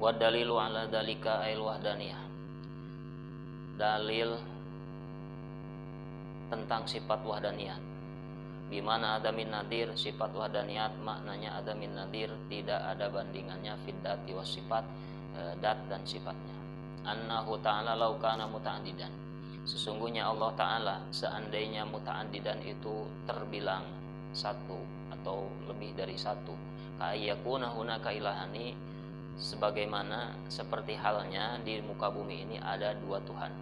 Wa dalilu ala dalika ail wahdaniyah. Dalil tentang sifat wahdaniyat. Bimana ada min nadir, sifat wahdaniyat maknanya ada min nadir, tidak ada bandingannya fid dati was sifat, dat dan sifatnya. Annahu ta'ala law kana muta'addidan. Sesungguhnya Allah Ta'ala seandainya muta'addidan itu terbilang satu atau lebih dari satu, ka'ayyakuna hunaka ilahani, sebagaimana seperti halnya di muka bumi ini ada dua Tuhan.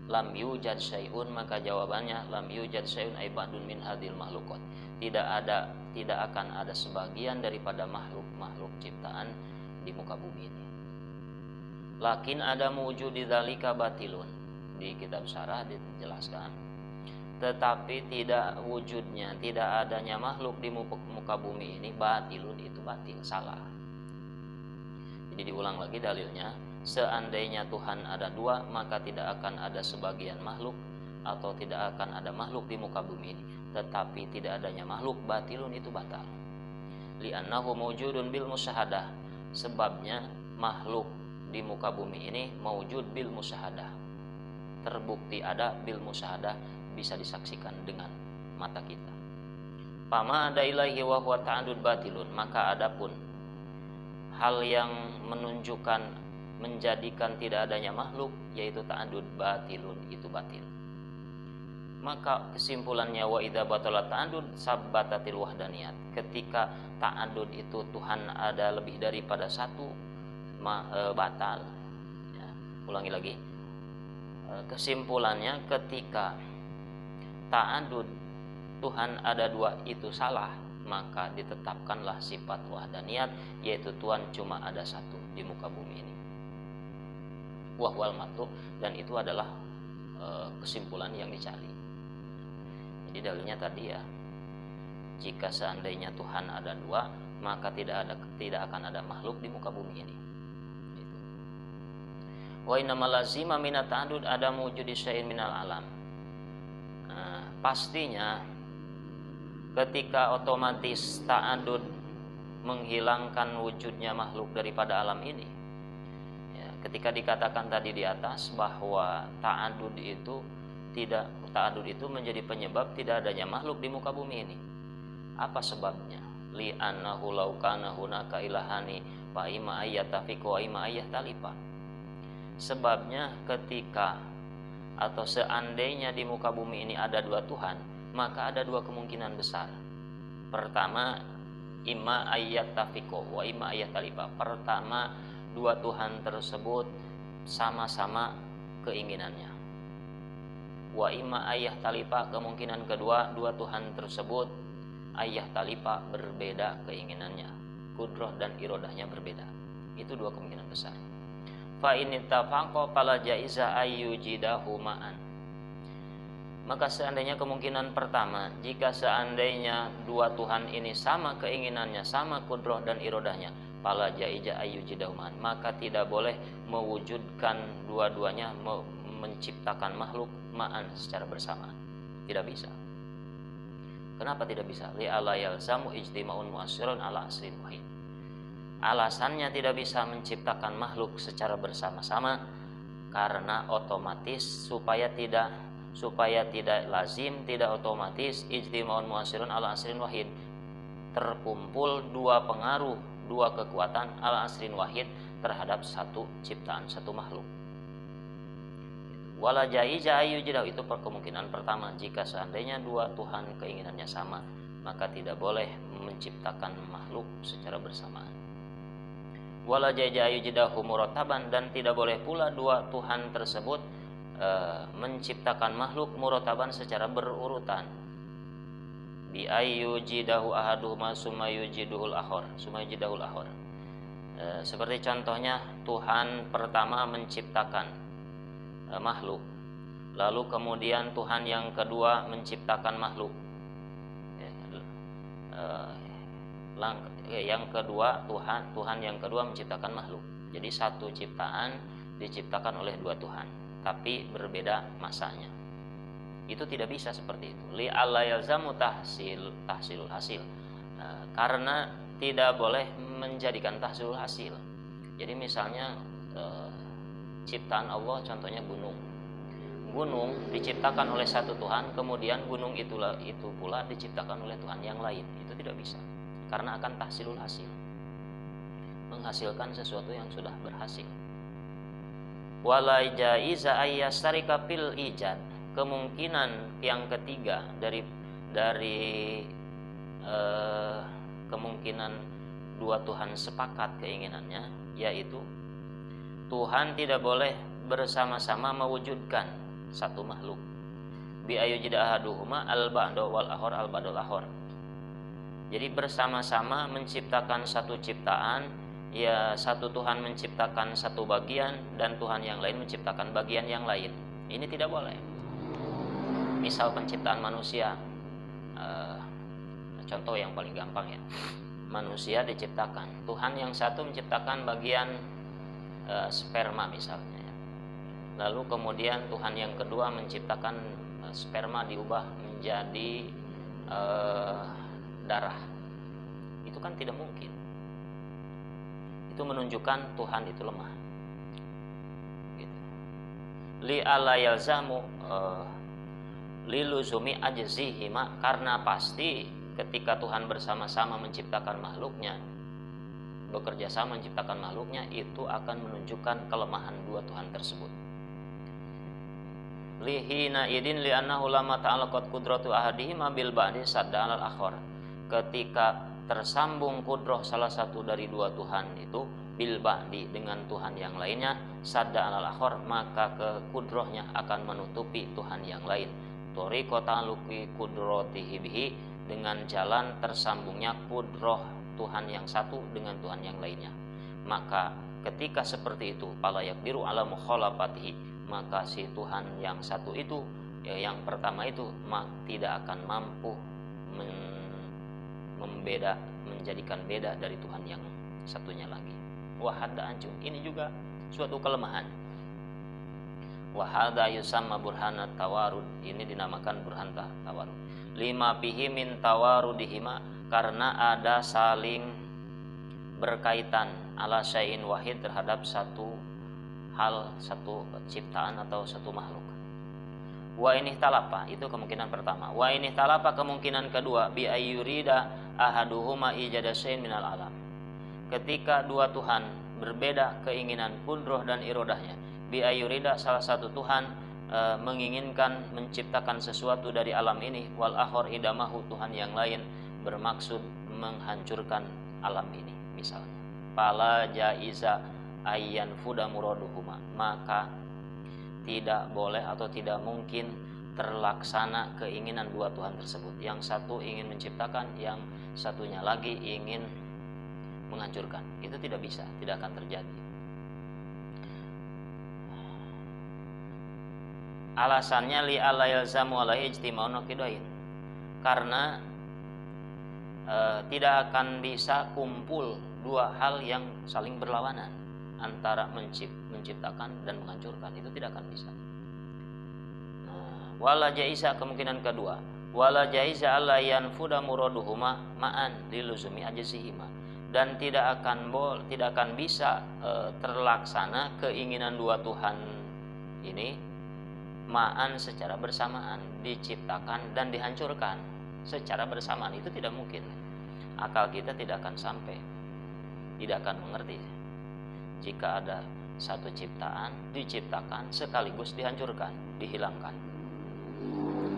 Lam yujad syai'un, maka jawabannya lam yujad syai'un ay ba'dun min hadil makhluqat. Tidak akan ada sebagian daripada makhluk ciptaan di muka bumi ini. Lakin ada mewujudi dzalika batilun. Di kitab syarah dijelaskan, tetapi tidak wujudnya, tidak adanya makhluk di muka bumi ini batilun, itu batil, salah. Jadi diulang lagi dalilnya, seandainya Tuhan ada dua, maka tidak akan ada sebagian makhluk atau tidak akan ada makhluk di muka bumi ini. Tetapi tidak adanya makhluk batilun, itu batal. Li'annahu mawjudun bil musyahadah, sebabnya makhluk di muka bumi ini mawjud bil musyahadah, terbukti ada bil musyahadah, bisa disaksikan dengan mata kita. Fama ada ilaihi wa huwa ta'addud batilun, maka adapun hal yang menunjukkan menjadikan tidak adanya makhluk, yaitu ta'addud batilun, itu batil. Maka kesimpulannya, wa idza batala ta'addud sabbatatil wahdaniyat. Ketika ta'addud itu Tuhan ada lebih daripada satu, batal. Ya, ulangi lagi. Kesimpulannya, ketika ta'addud Tuhan ada dua itu salah, maka ditetapkanlah sifat wahdaniyat, yaitu Tuhan cuma ada satu di muka bumi ini. Wahwal matlub, dan itu adalah kesimpulan yang dicari. Jadi dalilnya tadi ya, jika seandainya Tuhan ada dua, maka tidak akan ada makhluk di muka bumi ini. Wa innamal lazima minat ta'addud ada mewujudi syai'in minal alam. Pastinya ketika otomatis ta'addud menghilangkan wujudnya makhluk daripada alam ini, ya, ketika dikatakan tadi di atas bahwa ta'addud itu menjadi penyebab tidak adanya makhluk di muka bumi ini. Apa sebabnya? Li'annahu law kana hunaka ilahani fa imma ayyatafiqu wa imma ayyatalifa. Sebabnya ketika atau seandainya di muka bumi ini ada dua Tuhan, maka ada dua kemungkinan besar. Pertama, imma ayyatafiqu wa imma ayyatalifa. Pertama, dua Tuhan tersebut sama-sama keinginannya. Wa imma ayyatalifa, kemungkinan kedua, dua Tuhan tersebut ayyatalifa, berbeda keinginannya. Qudrah dan irodahnya berbeda. Itu dua kemungkinan besar. Fa in ittafaqa fala jaiza ayyujidahu ma'an. Maka seandainya kemungkinan pertama, jika seandainya dua Tuhan ini sama keinginannya, sama qudrah dan irodahnya, fala jaiza ayyujidahu ma'an, maka tidak boleh mewujudkan dua-duanya, menciptakan makhluk ma'an secara bersamaan. Tidak bisa. Kenapa tidak bisa? Li'ala yalzamu ijtima'un mu'assirun ala asrin wahid. Alasannya tidak bisa menciptakan makhluk secara bersama-sama karena otomatis supaya tidak lazim, tidak otomatis ijtima'un mu'assirun ala asrin wahid, terkumpul dua pengaruh, dua kekuatan ala asrin wahid terhadap satu ciptaan, satu makhluk. Wala jaiza ayyujidahu, itu kemungkinan pertama. Jika seandainya dua Tuhan keinginannya sama, maka tidak boleh menciptakan makhluk secara bersamaan. Wala jaiza ayyujidahu murataban, dan tidak boleh pula dua Tuhan tersebut menciptakan makhluk murataban secara berurutan. Bi ayyujidahu ahaduhuma summa yujidul akhar. Seperti contohnya Tuhan pertama menciptakan makhluk, lalu kemudian Tuhan yang kedua menciptakan makhluk. Yang kedua Tuhan yang kedua menciptakan makhluk. Jadi satu ciptaan diciptakan oleh dua Tuhan, tapi berbeda masanya. Itu tidak bisa seperti itu. Li alla yalzamu tahsilul hasil. Karena tidak boleh menjadikan tahsilul hasil. Jadi misalnya ciptaan Allah contohnya gunung. Gunung diciptakan oleh satu Tuhan, kemudian gunung itu pula diciptakan oleh Tuhan yang lain. Itu tidak bisa, karena akan tahsilul hasil, menghasilkan sesuatu yang sudah berhasil. Wala jaiza ayyastarika fil ijad. Kemungkinan yang ketiga dari kemungkinan dua Tuhan sepakat keinginannya, yaitu Tuhan tidak boleh bersama-sama mewujudkan satu makhluk. Bi ayujida ahaduhuma al-ba'da wal ahor al-ba'dul ahor. Jadi bersama-sama menciptakan satu ciptaan, ya satu Tuhan menciptakan satu bagian dan Tuhan yang lain menciptakan bagian yang lain. Ini tidak boleh. Misal penciptaan manusia, contoh yang paling gampang ya, manusia diciptakan, Tuhan yang satu menciptakan bagian sperma misalnya, lalu kemudian Tuhan yang kedua menciptakan sperma diubah menjadi darah. Itu kan tidak mungkin. Itu menunjukkan Tuhan itu lemah. Gitu. Li ala yalzamu liluzumi ajzihima, karena pasti ketika Tuhan bersama-sama menciptakan makhluknya, bekerja sama menciptakan makhluknya, itu akan menunjukkan kelemahan dua Tuhan tersebut. Lihina idin li'annahu lama ta'alaqat qudratu ahadihima bil ba'di sadda alal akhar. Ketika tersambung kudroh salah satu dari dua Tuhan itu bil ba'di dengan Tuhan yang lainnya, sadda alal akhar, maka kudrohnya akan menutupi Tuhan yang lain. Tariqa ta'alluqi qudratihi bihi, dengan jalan tersambungnya kudroh Tuhan yang satu dengan Tuhan yang lainnya. Maka ketika seperti itu, fala yaqdiru ala mukhalafatihi, maka si Tuhan yang satu itu, yang pertama itu, tidak akan mampu menjadikan beda dari Tuhan yang satunya lagi. Wahada anjum, ini juga suatu kelemahan. Wahada yusamma burhanat tawarud, ini dinamakan burhan tawarud. Lima pihi min tawarudihima, karena ada saling berkaitan ala syai'in wahid terhadap satu hal, satu ciptaan atau satu makhluk. Wa ini talapa, itu kemungkinan pertama. Wa ini talapa, kemungkinan kedua, bi ayyurida ahaduhuma ijada syai'in minal alam. Ketika dua Tuhan berbeda keinginan kudroh dan irodahnya, bi ayyurida, salah satu Tuhan menginginkan menciptakan sesuatu dari alam ini, wal akhor idamahu, Tuhan yang lain bermaksud menghancurkan alam ini misalnya. Fala jaiza ayyan fuda muraduhuma, maka tidak boleh atau tidak mungkin terlaksana keinginan dua Tuhan tersebut. Yang satu ingin menciptakan, yang satunya lagi ingin menghancurkan. Itu tidak bisa, tidak akan terjadi. Alasannya li ala yalzamu alaihi ijtima'un naqidain, karena tidak akan bisa kumpul dua hal yang saling berlawanan, antara menciptakan dan menghancurkan. Itu tidak akan bisa. Wala jaiza, kemungkinan kedua, wala jaiza alla yanfuda muraduhuma ma'an liluzumi ajzihima, dan tidak akan bisa terlaksana keinginan dua Tuhan ini ma'an, secara bersamaan, diciptakan dan dihancurkan secara bersamaan. Itu tidak mungkin. Akal kita tidak akan sampai, tidak akan mengerti jika ada satu ciptaan diciptakan sekaligus dihancurkan, dihilangkan.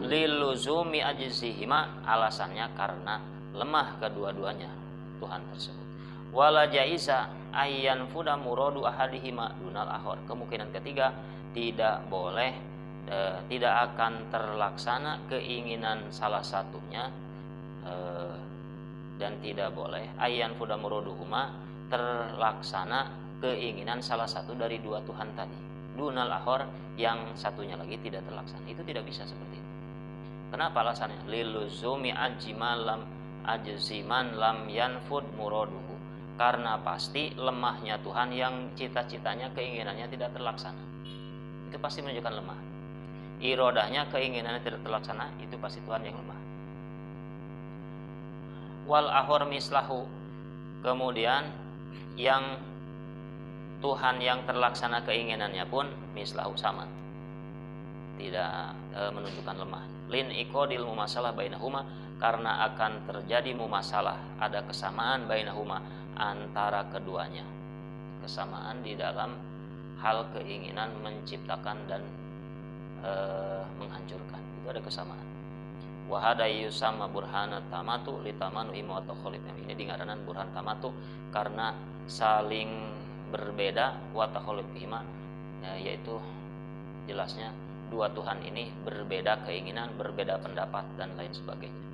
Liluzumi ajzihima, alasannya karena lemah kedua-duanya Tuhan tersebut. Wala jaiza ayyan fuda muradu ahadihima dunal akhar, kemungkinan ketiga, tidak boleh, tidak akan terlaksana keinginan salah satunya, dan tidak boleh ayyan fuda muraduhuma, terlaksana keinginan salah satu dari dua Tuhan tadi, dunal akhar, yang satunya lagi tidak terlaksana. Itu tidak bisa seperti itu. Kenapa alasannya? Liluzumi ajziman lam yanfud muraduhu, karena pasti lemahnya Tuhan yang cita-citanya, keinginannya tidak terlaksana. Itu pasti menunjukkan lemah. Irodahnya, keinginannya tidak terlaksana, itu pasti Tuhan yang lemah. Wal ahor mislahu, kemudian yang Tuhan yang terlaksana keinginannya pun mislahu sama, tidak menunjukkan lemah. Lin iqodil mumasalah bainahuma, karena akan terjadi mumasalah, ada kesamaan bainahuma antara keduanya, kesamaan di dalam hal keinginan menciptakan dan menghancurkan, itu ada kesamaan. Wahada yusama burhana tamatu litamanu imu atau kholid, ini dikatakan burhan tamatu karena saling berbeda wa takhaluf bihima, yaitu jelasnya dua Tuhan ini berbeda keinginan, berbeda pendapat dan lain sebagainya.